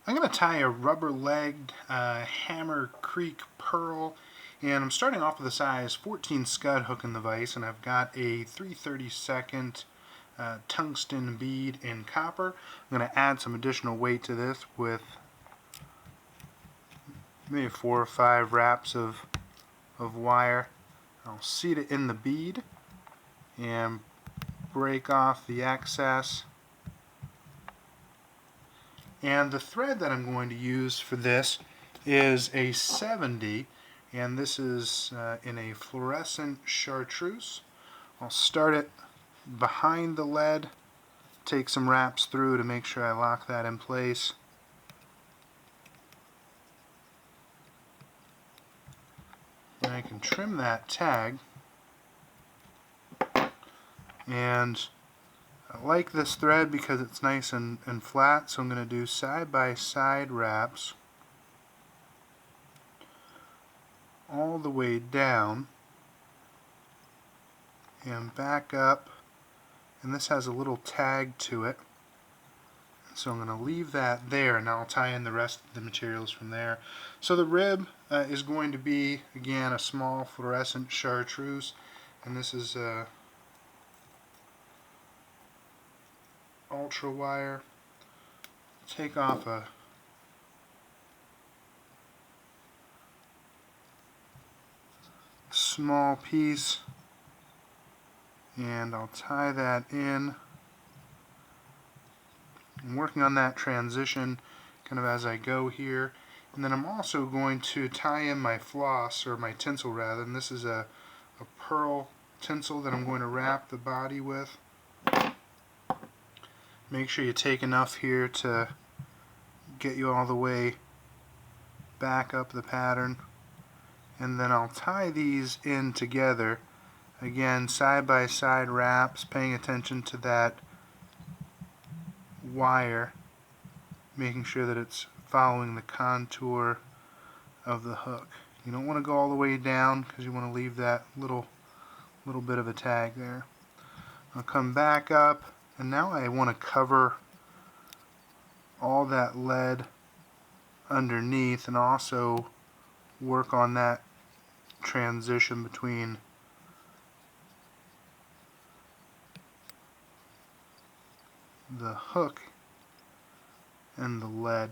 I'm going to tie a rubber-legged Hammer Creek pearl, and I'm starting off with a size 14 scud hook in the vise, and I've got a 3/32 tungsten bead in copper. I'm going to add some additional weight to this with maybe 4 or 5 wraps of wire. I'll seat it in the bead and break off the excess. And the thread that I'm going to use for this is a 70, and this is in a fluorescent chartreuse. I'll start it behind the lead, take some wraps through to make sure I lock that in place. And I can trim that tag, and I like this thread because it's nice and flat, so I'm going to do side-by-side wraps all the way down and back up, and this has a little tag to it, so I'm going to leave that there, and I'll tie in the rest of the materials from there. So the rib is going to be, again, a small fluorescent chartreuse, and this is ultra wire. Take off a small piece and I'll tie that in. I'm working on that transition kind of as I go here, and then I'm also going to tie in my floss, or my tinsel rather, and this is a pearl tinsel that I'm going to wrap the body with. Make sure you take enough here to get you all the way back up the pattern, and then I'll tie these in together, again side by side wraps, paying attention to that wire, making sure that it's following the contour of the hook. You don't want to go all the way down because you want to leave that little bit of a tag there. I'll come back up, and now I want to cover all that lead underneath and also work on that transition between the hook and the lead.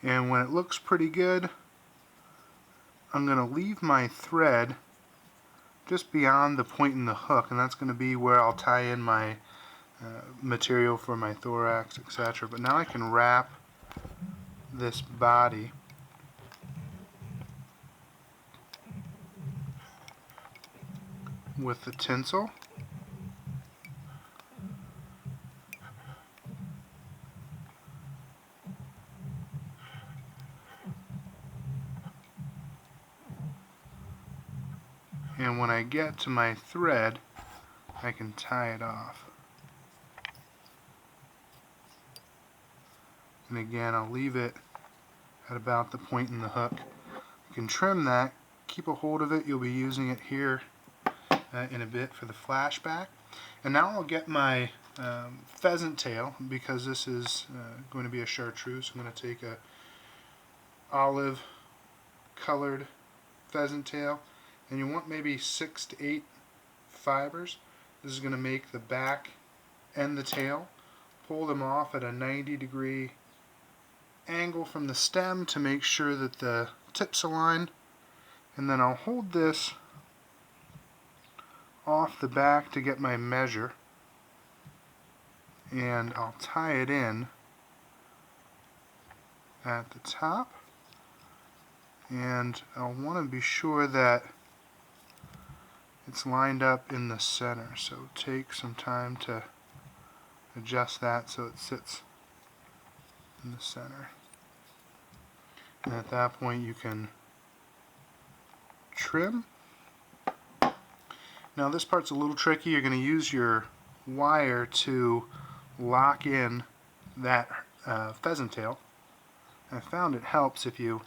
And when it looks pretty good, I'm going to leave my thread just beyond the point in the hook, and that's going to be where I'll tie in my material for my thorax, etc. But now I can wrap this body with the tinsel. And when I get to my thread, I can tie it off. And again, I'll leave it at about the point in the hook. You can trim that, keep a hold of it. You'll be using it here in a bit for the flashback. And now I'll get my pheasant tail, because this is going to be a chartreuse. I'm going to take a olive colored pheasant tail, and you want maybe 6 to 8 fibers. This is going to make the back and the tail. Pull them off at a 90-degree angle from the stem to make sure that the tips align, and then I'll hold this off the back to get my measure, and I'll tie it in at the top, and I'll want to be sure that it's lined up in the center, so take some time to adjust that so it sits in the center. And at that point you can trim. Now this part's a little tricky. You're going to use your wire to lock in that pheasant tail. I found it helps if you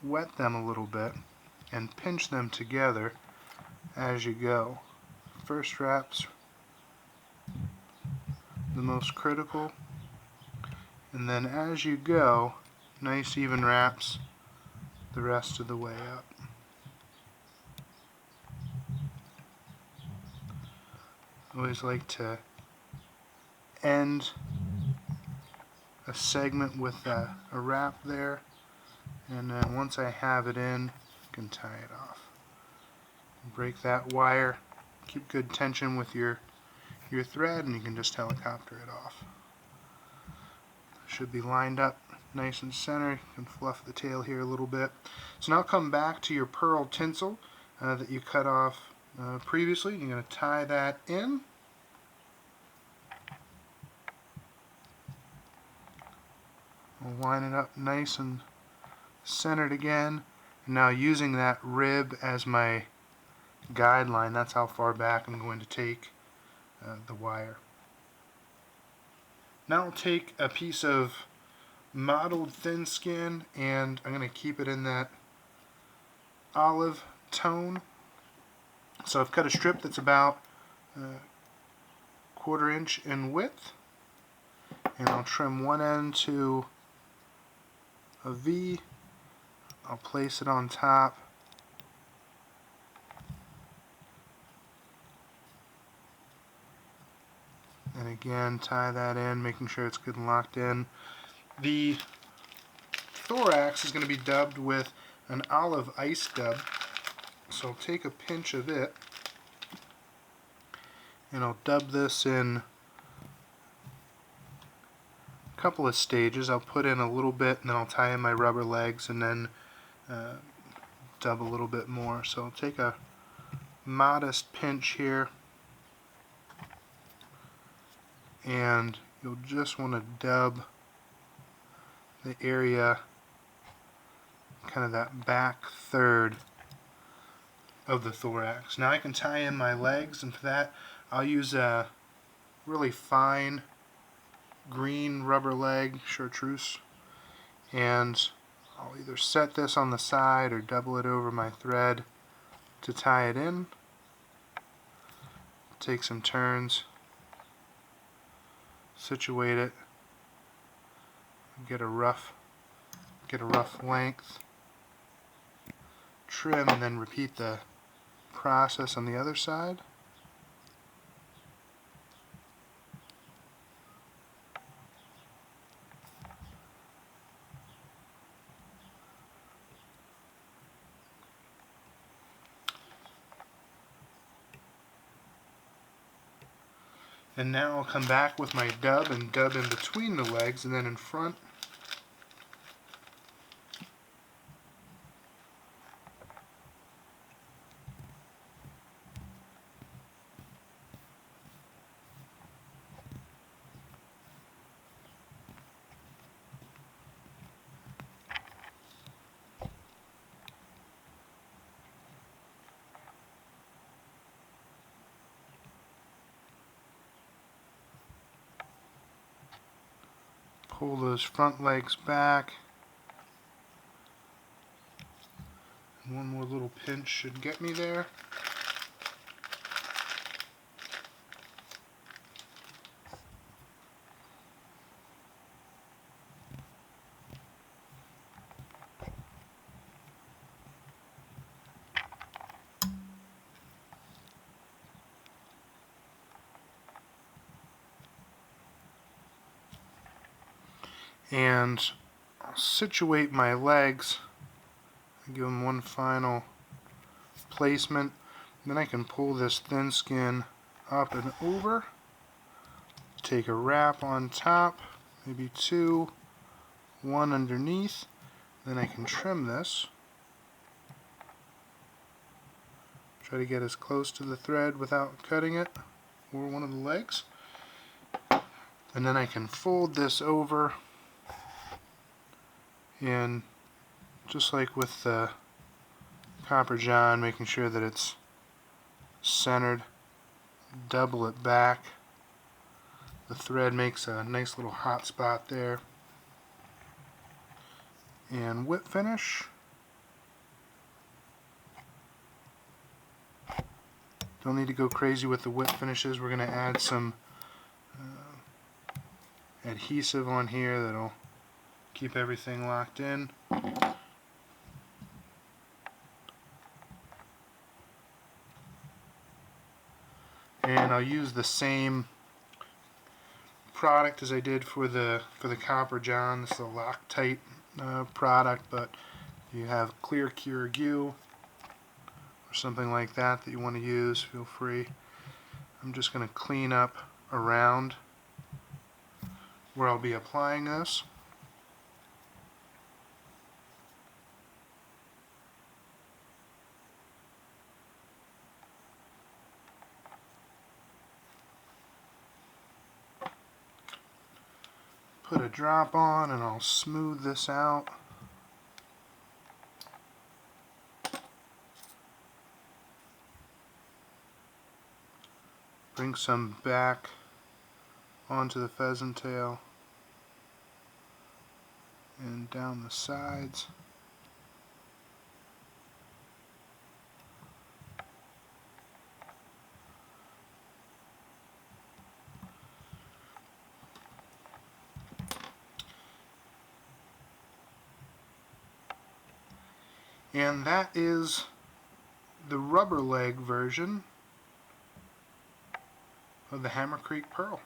wet them a little bit and pinch them together as you go. First wrap's the most critical, and then as you go, nice even wraps the rest of the way up. Always like to end a segment with a wrap there, and then once I have it in, I can tie it off. Break that wire, keep good tension with your thread, and you can just helicopter it off. Should be lined up nice and center. You can fluff the tail here a little bit. So now come back to your pearl tinsel that you cut off previously. You're going to tie that in. We'll line it up nice and centered again. And now using that rib as my guideline, that's how far back I'm going to take the wire. Now I'll take a piece of mottled thin skin and I'm going to keep it in that olive tone. So I've cut a strip that's about 1/4 inch in width, and I'll trim one end to a V. I'll place it on top. And again, tie that in, making sure it's good and locked in. The thorax is going to be dubbed with an olive ice dub. So I'll take a pinch of it and I'll dub this in a couple of stages. I'll put in a little bit and then I'll tie in my rubber legs and then dub a little bit more. So I'll take a modest pinch here, and you'll just want to dub the area, kind of that back third of the thorax. Now I can tie in my legs, and for that I'll use a really fine green rubber leg chartreuse, and I'll either set this on the side or double it over my thread to tie it in. Take some turns, situate it, get a rough length, trim, and then repeat the process on the other side. And now I'll come back with my dub and dub in between the legs and then in front. Pull those front legs back. And one more little pinch should get me there. And I'll situate my legs, give them one final placement, then I can pull this thin skin up and over, take a wrap on top, maybe two, one underneath, then I can trim this, try to get as close to the thread without cutting it or one of the legs, and then I can fold this over. And just like with the Copper John, making sure that it's centered, double it back. The thread makes a nice little hot spot there. And whip finish. Don't need to go crazy with the whip finishes. We're going to add some adhesive on here that'll keep everything locked in. And I'll use the same product as I did for the Copper John. This is a Loctite product, but if you have clear Cure Goo or something like that that you want to use, feel free. I'm just going to clean up around where I'll be applying this. Put a drop on and I'll smooth this out. Bring some back onto the pheasant tail and down the sides. And that is the rubber leg version of the Hammer Creek Pearl.